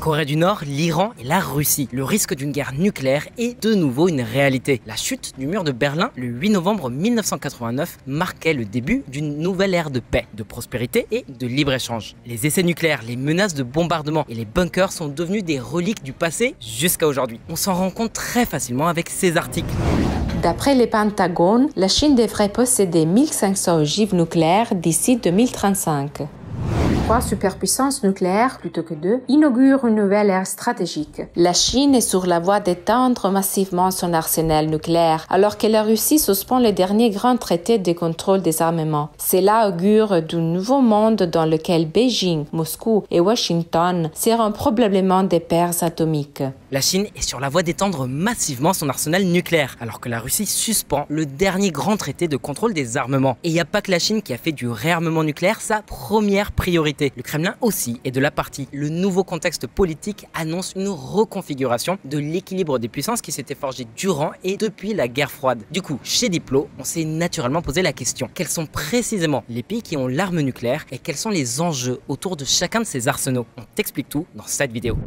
Corée du Nord, l'Iran et la Russie. Le risque d'une guerre nucléaire est de nouveau une réalité. La chute du mur de Berlin le 8 novembre 1989 marquait le début d'une nouvelle ère de paix, de prospérité et de libre-échange. Les essais nucléaires, les menaces de bombardement et les bunkers sont devenus des reliques du passé jusqu'à aujourd'hui. On s'en rend compte très facilement avec ces articles. D'après le Pentagone, la Chine devrait posséder 1500 ogives nucléaires d'ici 2035. 3 superpuissances nucléaires, plutôt que 2, inaugurent une nouvelle ère stratégique. La Chine est sur la voie d'étendre massivement son arsenal nucléaire, alors que la Russie suspend le dernier grand traité de contrôle des armements. Cela augure d'un nouveau monde dans lequel Beijing, Moscou et Washington seront probablement des pères atomiques. La Chine est sur la voie d'étendre massivement son arsenal nucléaire, alors que la Russie suspend le dernier grand traité de contrôle des armements. Et il n'y a pas que la Chine qui a fait du réarmement nucléaire sa première priorité. Le Kremlin aussi est de la partie. Le nouveau contexte politique annonce une reconfiguration de l'équilibre des puissances qui s'était forgé durant et depuis la guerre froide. Du coup, chez Diplo, on s'est naturellement posé la question. Quels sont précisément les pays qui ont l'arme nucléaire et quels sont les enjeux autour de chacun de ces arsenaux? On t'explique tout dans cette vidéo.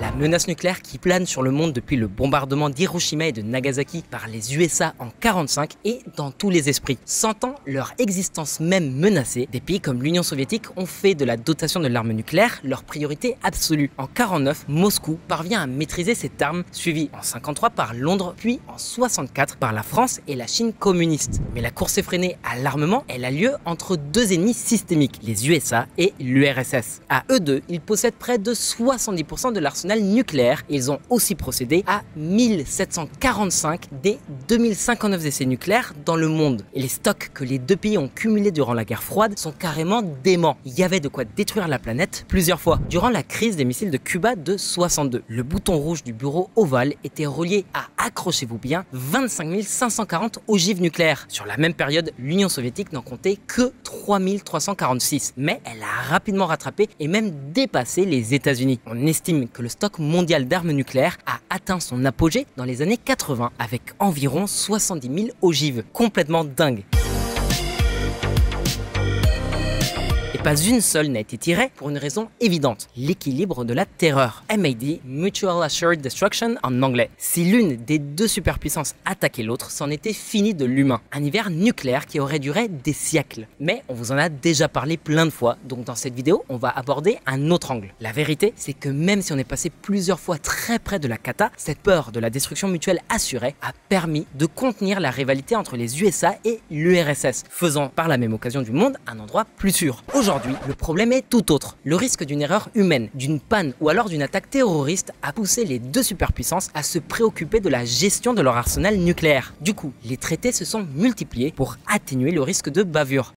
La menace nucléaire qui plane sur le monde depuis le bombardement d'Hiroshima et de Nagasaki par les USA en 1945 est dans tous les esprits. Sentant leur existence même menacée, des pays comme l'Union soviétique ont fait de la dotation de l'arme nucléaire leur priorité absolue. En 1949, Moscou parvient à maîtriser cette arme, suivie en 1953 par Londres, puis en 1964 par la France et la Chine communiste. Mais la course effrénée à l'armement, elle a lieu entre deux ennemis systémiques, les USA et l'URSS. À eux deux, ils possèdent près de 70% de l'arsenal nucléaire et ils ont aussi procédé à 1745 des 2059 essais nucléaires dans le monde. Et les stocks que les deux pays ont cumulés durant la guerre froide sont carrément déments. Il y avait de quoi détruire la planète plusieurs fois. Durant la crise des missiles de Cuba de 62, le bouton rouge du bureau ovale était relié à, accrochez-vous bien, 25 540 ogives nucléaires. Sur la même période, l'Union soviétique n'en comptait que 3346, mais elle a rapidement rattrapé et même dépassé les États-Unis. On estime que le stock mondial d'armes nucléaires a atteint son apogée dans les années 80 avec environ 70 000 ogives. Complètement dingue. Et pas une seule n'a été tirée pour une raison évidente, l'équilibre de la terreur. MAD, Mutual Assured Destruction en anglais. Si l'une des deux superpuissances attaquait l'autre, c'en était fini de l'humain. Un hiver nucléaire qui aurait duré des siècles. Mais on vous en a déjà parlé plein de fois, donc dans cette vidéo, on va aborder un autre angle. La vérité, c'est que même si on est passé plusieurs fois très près de la cata, cette peur de la destruction mutuelle assurée a permis de contenir la rivalité entre les USA et l'URSS, faisant par la même occasion du monde un endroit plus sûr. Aujourd'hui, le problème est tout autre. Le risque d'une erreur humaine, d'une panne ou alors d'une attaque terroriste a poussé les deux superpuissances à se préoccuper de la gestion de leur arsenal nucléaire. Du coup, les traités se sont multipliés pour atténuer le risque de bavure.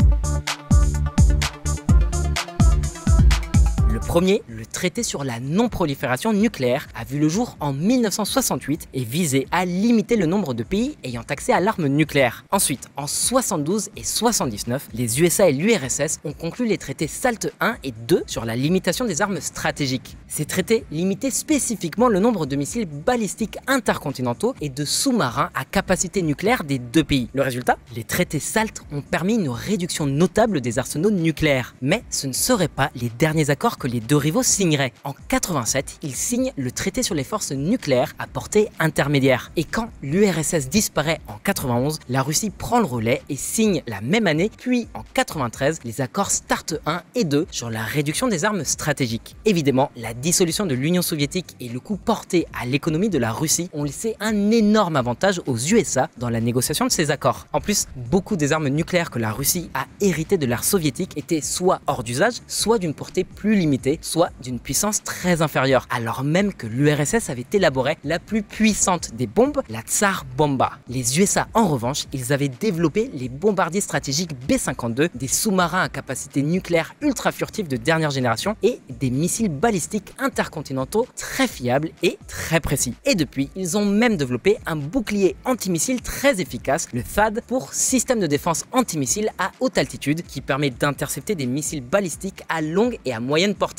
Le premier, le traité sur la non-prolifération nucléaire, a vu le jour en 1968 et visait à limiter le nombre de pays ayant accès à l'arme nucléaire. Ensuite, en 72 et 79, les USA et l'URSS ont conclu les traités SALT 1 et 2 sur la limitation des armes stratégiques. Ces traités limitaient spécifiquement le nombre de missiles balistiques intercontinentaux et de sous-marins à capacité nucléaire des deux pays. Le résultat? Les traités SALT ont permis une réduction notable des arsenaux nucléaires. Mais ce ne seraient pas les derniers accords que les deux rivaux signeraient. En 87, ils signent le traité sur les forces nucléaires à portée intermédiaire. Et quand l'URSS disparaît en 91, la Russie prend le relais et signe la même année, puis en 93, les accords START 1 et 2 sur la réduction des armes stratégiques. Évidemment, la dissolution de l'Union soviétique et le coup porté à l'économie de la Russie ont laissé un énorme avantage aux USA dans la négociation de ces accords. En plus, beaucoup des armes nucléaires que la Russie a héritées de l'ère soviétique étaient soit hors d'usage, soit d'une portée plus limitée, soit d'une puissance très inférieure, alors même que l'URSS avait élaboré la plus puissante des bombes, la Tsar Bomba. Les USA, en revanche, ils avaient développé les bombardiers stratégiques B-52, des sous-marins à capacité nucléaire ultra furtive de dernière génération et des missiles balistiques intercontinentaux très fiables et très précis. Et depuis, ils ont même développé un bouclier antimissile très efficace, le THAAD, pour système de défense antimissile à haute altitude qui permet d'intercepter des missiles balistiques à longue et à moyenne portée.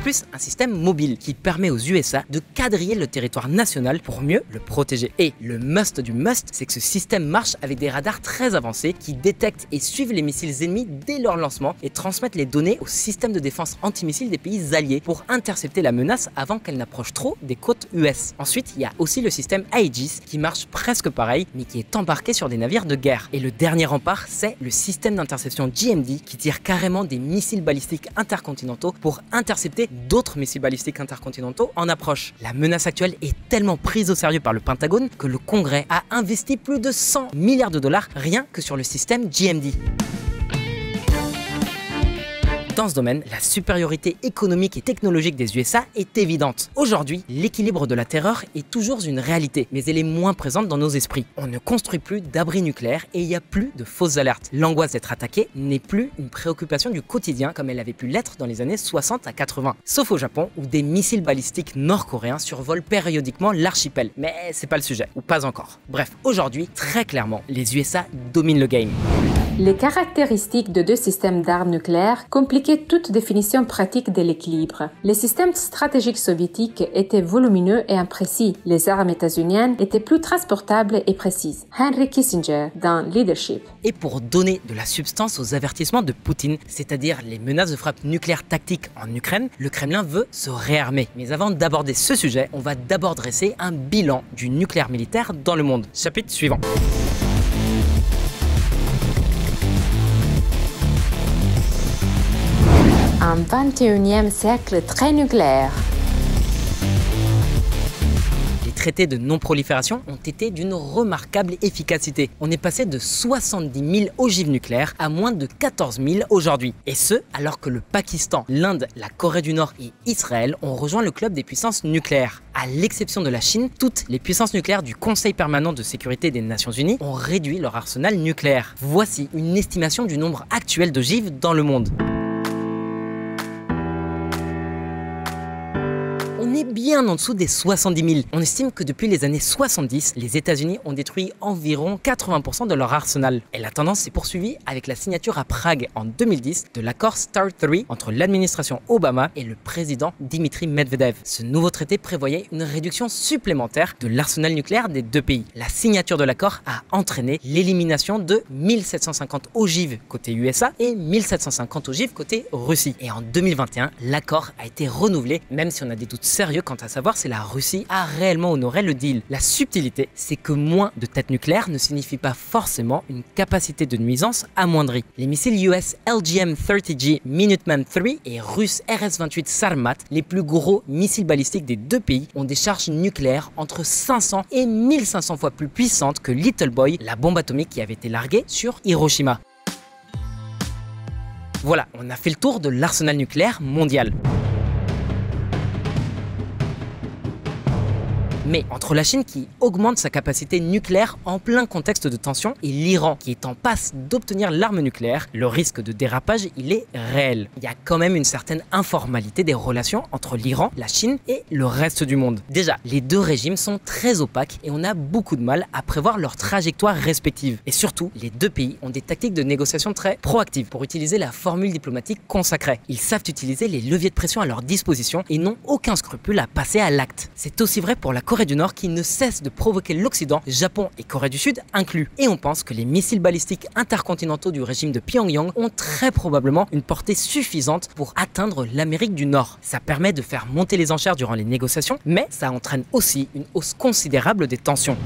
plus un système mobile qui permet aux USA de quadriller le territoire national pour mieux le protéger. Et le must du must, c'est que ce système marche avec des radars très avancés qui détectent et suivent les missiles ennemis dès leur lancement et transmettent les données au système de défense antimissile des pays alliés pour intercepter la menace avant qu'elle n'approche trop des côtes US. Ensuite, il y a aussi le système Aegis qui marche presque pareil mais qui est embarqué sur des navires de guerre. Et le dernier rempart, c'est le système d'interception GMD qui tire carrément des missiles balistiques intercontinentaux pour intercepter d'autres missiles balistiques intercontinentaux en approche. La menace actuelle est tellement prise au sérieux par le Pentagone que le Congrès a investi plus de 100 milliards de dollars rien que sur le système GMD. Dans ce domaine, la supériorité économique et technologique des USA est évidente. Aujourd'hui, l'équilibre de la terreur est toujours une réalité, mais elle est moins présente dans nos esprits. On ne construit plus d'abris nucléaires et il n'y a plus de fausses alertes. L'angoisse d'être attaqué n'est plus une préoccupation du quotidien comme elle avait pu l'être dans les années 60 à 80. Sauf au Japon, où des missiles balistiques nord-coréens survolent périodiquement l'archipel. Mais c'est pas le sujet, ou pas encore. Bref, aujourd'hui, très clairement, les USA dominent le game. Les caractéristiques de deux systèmes d'armes nucléaires compliquaient toute définition pratique de l'équilibre. Les systèmes stratégiques soviétiques étaient volumineux et imprécis. Les armes états-uniennes étaient plus transportables et précises. Henry Kissinger dans Leadership. Et pour donner de la substance aux avertissements de Poutine, c'est-à-dire les menaces de frappe nucléaire tactique en Ukraine, le Kremlin veut se réarmer. Mais avant d'aborder ce sujet, on va d'abord dresser un bilan du nucléaire militaire dans le monde. Chapitre suivant. Un 21e siècle très nucléaire. Les traités de non-prolifération ont été d'une remarquable efficacité. On est passé de 70 000 ogives nucléaires à moins de 14 000 aujourd'hui. Et ce, alors que le Pakistan, l'Inde, la Corée du Nord et Israël ont rejoint le club des puissances nucléaires. À l'exception de la Chine, toutes les puissances nucléaires du Conseil permanent de sécurité des Nations Unies ont réduit leur arsenal nucléaire. Voici une estimation du nombre actuel d'ogives dans le monde. On est bien en dessous des 70 000. On estime que depuis les années 70, les États-Unis ont détruit environ 80% de leur arsenal. Et la tendance s'est poursuivie avec la signature à Prague en 2010 de l'accord START III entre l'administration Obama et le président Dimitri Medvedev. Ce nouveau traité prévoyait une réduction supplémentaire de l'arsenal nucléaire des deux pays. La signature de l'accord a entraîné l'élimination de 1750 ogives côté USA et 1750 ogives côté Russie. Et en 2021, l'accord a été renouvelé, même si on a des doutes sérieux quant à savoir si la Russie a réellement honoré le deal. La subtilité, c'est que moins de têtes nucléaires ne signifie pas forcément une capacité de nuisance amoindrie. Les missiles US LGM-30G Minuteman III et russes RS-28 Sarmat, les plus gros missiles balistiques des deux pays, ont des charges nucléaires entre 500 et 1500 fois plus puissantes que Little Boy, la bombe atomique qui avait été larguée sur Hiroshima. Voilà, on a fait le tour de l'arsenal nucléaire mondial. Mais entre la Chine qui augmente sa capacité nucléaire en plein contexte de tension et l'Iran qui est en passe d'obtenir l'arme nucléaire, le risque de dérapage il est réel. Il y a quand même une certaine informalité des relations entre l'Iran, la Chine et le reste du monde. Déjà, les deux régimes sont très opaques et on a beaucoup de mal à prévoir leur trajectoire respective. Et surtout, les deux pays ont des tactiques de négociation très proactives pour utiliser la formule diplomatique consacrée. Ils savent utiliser les leviers de pression à leur disposition et n'ont aucun scrupule à passer à l'acte. C'est aussi vrai pour la Corée du Nord qui ne cesse de provoquer l'Occident, Japon et Corée du Sud inclus. Et on pense que les missiles balistiques intercontinentaux du régime de Pyongyang ont très probablement une portée suffisante pour atteindre l'Amérique du Nord. Ça permet de faire monter les enchères durant les négociations, mais ça entraîne aussi une hausse considérable des tensions.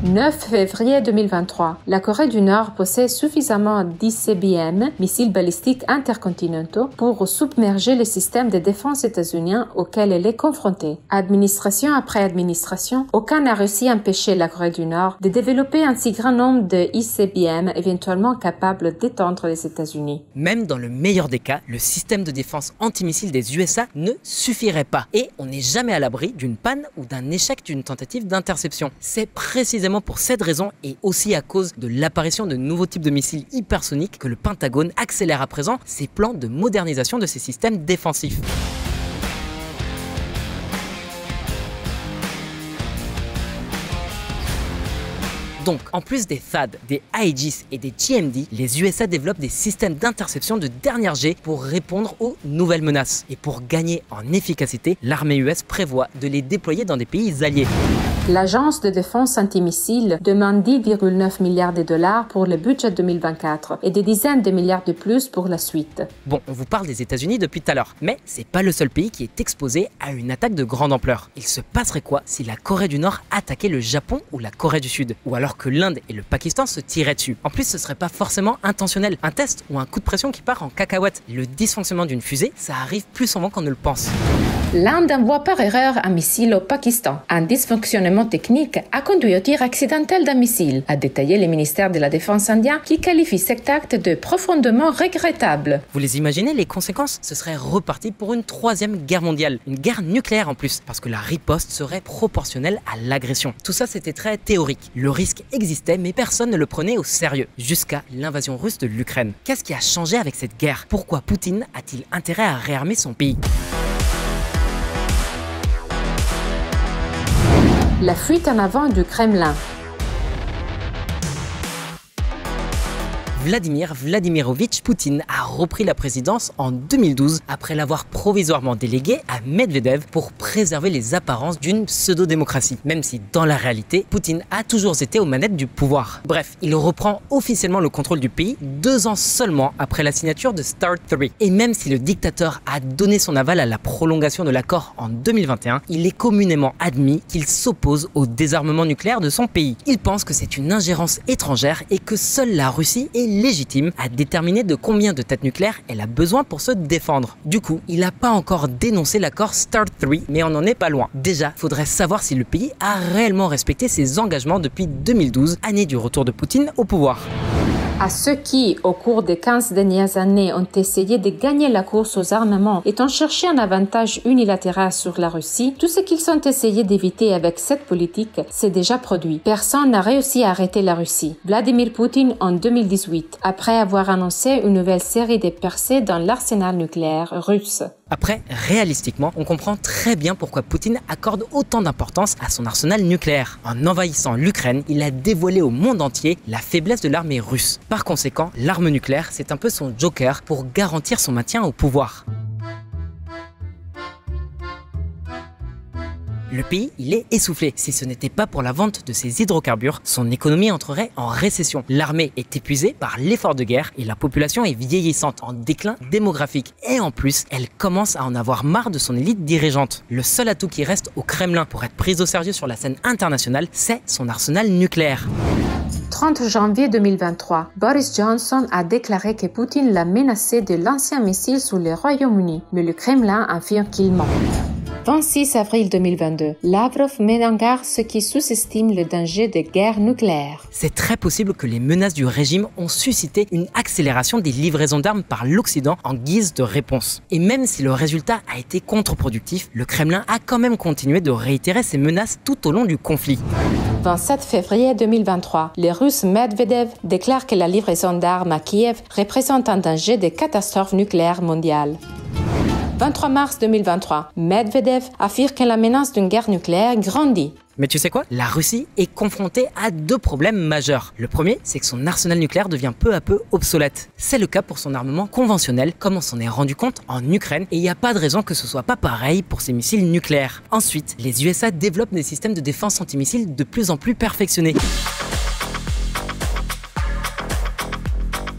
9 février 2023, la Corée du Nord possède suffisamment d'ICBM, missiles balistiques intercontinentaux, pour submerger le système de défense états-unien auquel elle est confrontée. Administration après administration, aucun n'a réussi à empêcher la Corée du Nord de développer un si grand nombre de ICBM éventuellement capables d'étendre les États-Unis. Même dans le meilleur des cas, le système de défense antimissile des USA ne suffirait pas. Et on n'est jamais à l'abri d'une panne ou d'un échec d'une tentative d'interception. C'est précisément pour cette raison et aussi à cause de l'apparition de nouveaux types de missiles hypersoniques que le Pentagone accélère à présent ses plans de modernisation de ses systèmes défensifs. Donc, en plus des THAAD, des Aegis et des GMD, les USA développent des systèmes d'interception de dernière G pour répondre aux nouvelles menaces. Et pour gagner en efficacité, l'armée US prévoit de les déployer dans des pays alliés. L'Agence de défense antimissile demande 10,9 milliards de dollars pour le budget 2024 et des dizaines de milliards de plus pour la suite. Bon, on vous parle des États-Unis depuis tout à l'heure, mais c'est pas le seul pays qui est exposé à une attaque de grande ampleur. Il se passerait quoi si la Corée du Nord attaquait le Japon ou la Corée du Sud? Ou alors que l'Inde et le Pakistan se tiraient dessus? En plus, ce serait pas forcément intentionnel. Un test ou un coup de pression qui part en cacahuète. Le dysfonctionnement d'une fusée, ça arrive plus souvent qu'on ne le pense. L'Inde envoie par erreur un missile au Pakistan. Un dysfonctionnement technique a conduit au tir accidentel d'un missile, a détaillé le ministère de la Défense indien qui qualifie cet acte de profondément regrettable. Vous les imaginez les conséquences? Ce serait reparti pour une troisième guerre mondiale. Une guerre nucléaire en plus, parce que la riposte serait proportionnelle à l'agression. Tout ça c'était très théorique. Le risque existait mais personne ne le prenait au sérieux. Jusqu'à l'invasion russe de l'Ukraine. Qu'est-ce qui a changé avec cette guerre? Pourquoi Poutine a-t-il intérêt à réarmer son pays? La fuite en avant du Kremlin. Vladimir Vladimirovitch Poutine a repris la présidence en 2012 après l'avoir provisoirement délégué à Medvedev pour préserver les apparences d'une pseudo-démocratie, même si dans la réalité, Poutine a toujours été aux manettes du pouvoir. Bref, il reprend officiellement le contrôle du pays 2 ans seulement après la signature de START 3. Et même si le dictateur a donné son aval à la prolongation de l'accord en 2021, il est communément admis qu'il s'oppose au désarmement nucléaire de son pays. Il pense que c'est une ingérence étrangère et que seule la Russie est légitime à déterminer de combien de têtes nucléaires elle a besoin pour se défendre. Du coup, il n'a pas encore dénoncé l'accord START 3, mais on n'en est pas loin. Déjà, faudrait savoir si le pays a réellement respecté ses engagements depuis 2012, année du retour de Poutine au pouvoir. À ceux qui, au cours des 15 dernières années, ont essayé de gagner la course aux armements et ont cherché un avantage unilatéral sur la Russie, tout ce qu'ils ont essayé d'éviter avec cette politique s'est déjà produit. Personne n'a réussi à arrêter la Russie. Vladimir Poutine en 2018, après avoir annoncé une nouvelle série de percées dans l'arsenal nucléaire russe. Après, réalistiquement, on comprend très bien pourquoi Poutine accorde autant d'importance à son arsenal nucléaire. En envahissant l'Ukraine, il a dévoilé au monde entier la faiblesse de l'armée russe. Par conséquent, l'arme nucléaire, c'est un peu son joker pour garantir son maintien au pouvoir. Le pays, il est essoufflé. Si ce n'était pas pour la vente de ses hydrocarbures, son économie entrerait en récession. L'armée est épuisée par l'effort de guerre et la population est vieillissante, en déclin démographique. Et en plus, elle commence à en avoir marre de son élite dirigeante. Le seul atout qui reste au Kremlin pour être prise au sérieux sur la scène internationale, c'est son arsenal nucléaire. 30 janvier 2023, Boris Johnson a déclaré que Poutine l'a menacé de lancer un missile sur le Royaume-Uni, mais le Kremlin affirme qu'il ment. 26 avril 2022, Lavrov met en garde ceux qui sous-estiment le danger de guerre nucléaire. C'est très possible que les menaces du régime ont suscité une accélération des livraisons d'armes par l'Occident en guise de réponse. Et même si le résultat a été contre-productif, le Kremlin a quand même continué de réitérer ses menaces tout au long du conflit. 27 février 2023, le Russe Medvedev déclare que la livraison d'armes à Kiev représente un danger de catastrophe nucléaire mondiale. 23 mars 2023, Medvedev affirme que la menace d'une guerre nucléaire grandit. Mais tu sais quoi? La Russie est confrontée à 2 problèmes majeurs. Le premier, c'est que son arsenal nucléaire devient peu à peu obsolète. C'est le cas pour son armement conventionnel, comme on s'en est rendu compte en Ukraine, et il n'y a pas de raison que ce soit pas pareil pour ses missiles nucléaires. Ensuite, les USA développent des systèmes de défense antimissile de plus en plus perfectionnés.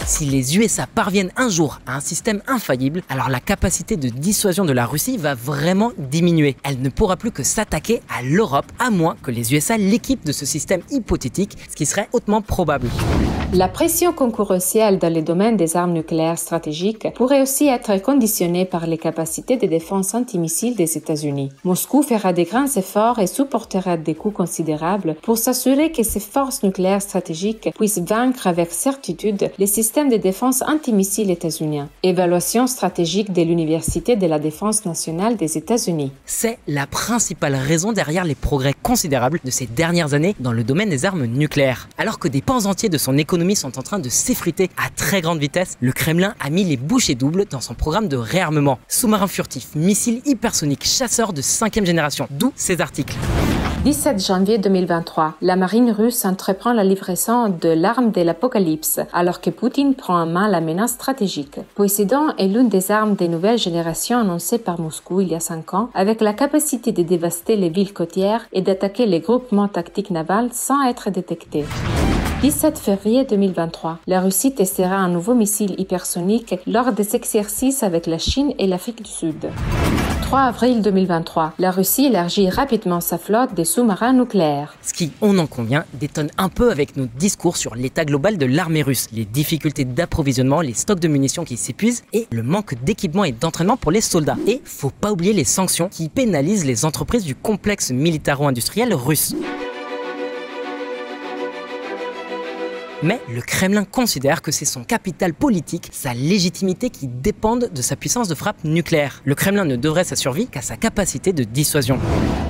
Si les USA parviennent un jour à un système infaillible, alors la capacité de dissuasion de la Russie va vraiment diminuer. Elle ne pourra plus que s'attaquer à l'Europe, à moins que les USA l'équipent de ce système hypothétique, ce qui serait hautement probable. La pression concurrentielle dans le domaine des armes nucléaires stratégiques pourrait aussi être conditionnée par les capacités de défense antimissiles des États-Unis. Moscou fera de grands efforts et supportera des coûts considérables pour s'assurer que ses forces nucléaires stratégiques puissent vaincre avec certitude les systèmes de défense antimissiles états-uniens. Évaluation stratégique de l'Université de la Défense nationale des États-Unis. C'est la principale raison derrière les progrès considérables de ces dernières années dans le domaine des armes nucléaires. Alors que des pans entiers de son économie sont en train de s'effriter à très grande vitesse, le Kremlin a mis les bouchées doubles dans son programme de réarmement. Sous-marins furtifs, missiles hypersoniques, chasseurs de 5e génération, d'où ces articles. 17 janvier 2023, la marine russe entreprend la livraison de l'arme de l'apocalypse, alors que Poutine prend en main la menace stratégique. Poséidon est l'une des armes des nouvelles générations annoncées par Moscou il y a 5 ans, avec la capacité de dévaster les villes côtières et d'attaquer les groupements tactiques navals sans être détectés. 17 février 2023, la Russie testera un nouveau missile hypersonique lors des exercices avec la Chine et l'Afrique du Sud. 3 avril 2023, la Russie élargit rapidement sa flotte de sous-marins nucléaires. Ce qui, on en convient, détonne un peu avec notre discours sur l'état global de l'armée russe, les difficultés d'approvisionnement, les stocks de munitions qui s'épuisent et le manque d'équipement et d'entraînement pour les soldats. Et faut pas oublier les sanctions qui pénalisent les entreprises du complexe militaro-industriel russe. Mais le Kremlin considère que c'est son capital politique, sa légitimité qui dépendent de sa puissance de frappe nucléaire. Le Kremlin ne devrait sa survie qu'à sa capacité de dissuasion.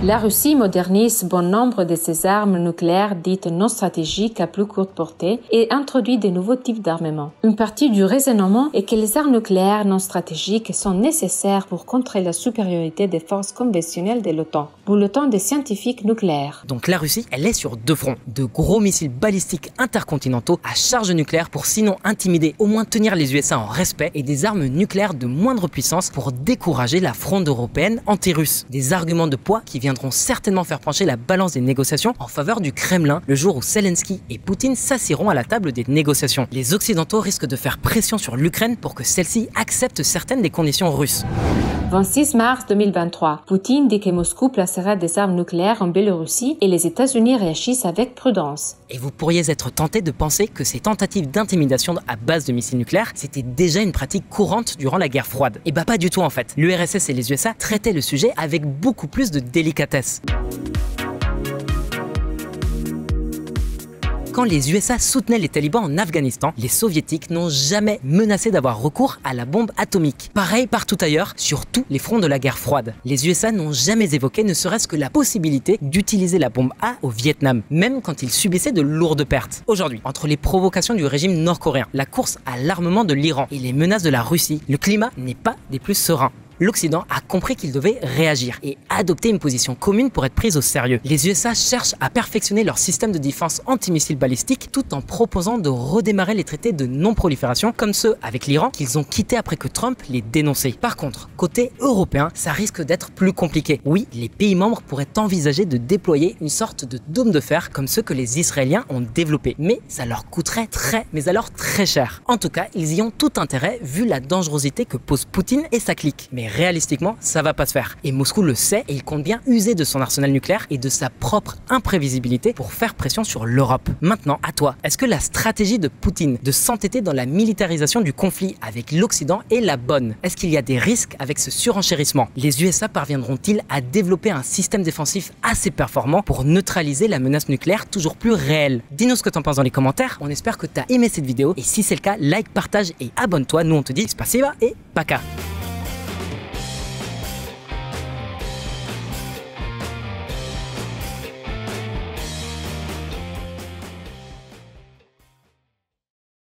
La Russie modernise bon nombre de ses armes nucléaires dites non stratégiques à plus courte portée et introduit de nouveaux types d'armement. Une partie du raisonnement est que les armes nucléaires non stratégiques sont nécessaires pour contrer la supériorité des forces conventionnelles de l'OTAN, bulletin des scientifiques nucléaires. Donc la Russie, elle est sur deux fronts. De gros missiles balistiques intercontinentaux à charge nucléaire pour sinon intimider, au moins tenir les USA en respect, et des armes nucléaires de moindre puissance pour décourager la fronde européenne anti-russe. Des arguments de poids qui viendront certainement faire pencher la balance des négociations en faveur du Kremlin le jour où Zelensky et Poutine s'assieront à la table des négociations. Les Occidentaux risquent de faire pression sur l'Ukraine pour que celle-ci accepte certaines des conditions russes. 26 mars 2023, Poutine dit que Moscou placera des armes nucléaires en Biélorussie et les États-Unis réagissent avec prudence. Et vous pourriez être tenté de penser que ces tentatives d'intimidation à base de missiles nucléaires, c'était déjà une pratique courante durant la guerre froide. Et bah pas du tout en fait. L'URSS et les USA traitaient le sujet avec beaucoup plus de délicatesse. Quand les USA soutenaient les talibans en Afghanistan, les soviétiques n'ont jamais menacé d'avoir recours à la bombe atomique. Pareil partout ailleurs, sur tous les fronts de la guerre froide. Les USA n'ont jamais évoqué ne serait-ce que la possibilité d'utiliser la bombe A au Vietnam, même quand ils subissaient de lourdes pertes. Aujourd'hui, entre les provocations du régime nord-coréen, la course à l'armement de l'Iran et les menaces de la Russie, le climat n'est pas des plus sereins. L'Occident a compris qu'il devait réagir et adopter une position commune pour être prise au sérieux. Les USA cherchent à perfectionner leur système de défense anti-missiles balistiques tout en proposant de redémarrer les traités de non-prolifération comme ceux avec l'Iran qu'ils ont quittés après que Trump les dénonçait. Par contre, côté européen, ça risque d'être plus compliqué. Oui, les pays membres pourraient envisager de déployer une sorte de dôme de fer comme ceux que les Israéliens ont développés, mais ça leur coûterait très cher. En tout cas, ils y ont tout intérêt vu la dangerosité que pose Poutine et sa clique. Mais réalistiquement, ça va pas se faire. Et Moscou le sait et il compte bien user de son arsenal nucléaire et de sa propre imprévisibilité pour faire pression sur l'Europe. Maintenant, à toi, est-ce que la stratégie de Poutine de s'entêter dans la militarisation du conflit avec l'Occident est la bonne? Est-ce qu'il y a des risques avec ce surenchérissement? Les USA parviendront-ils à développer un système défensif assez performant pour neutraliser la menace nucléaire toujours plus réelle? Dis-nous ce que t'en penses dans les commentaires. On espère que t'as aimé cette vidéo et si c'est le cas, like, partage et abonne-toi. Nous on te dit spasiba et paka.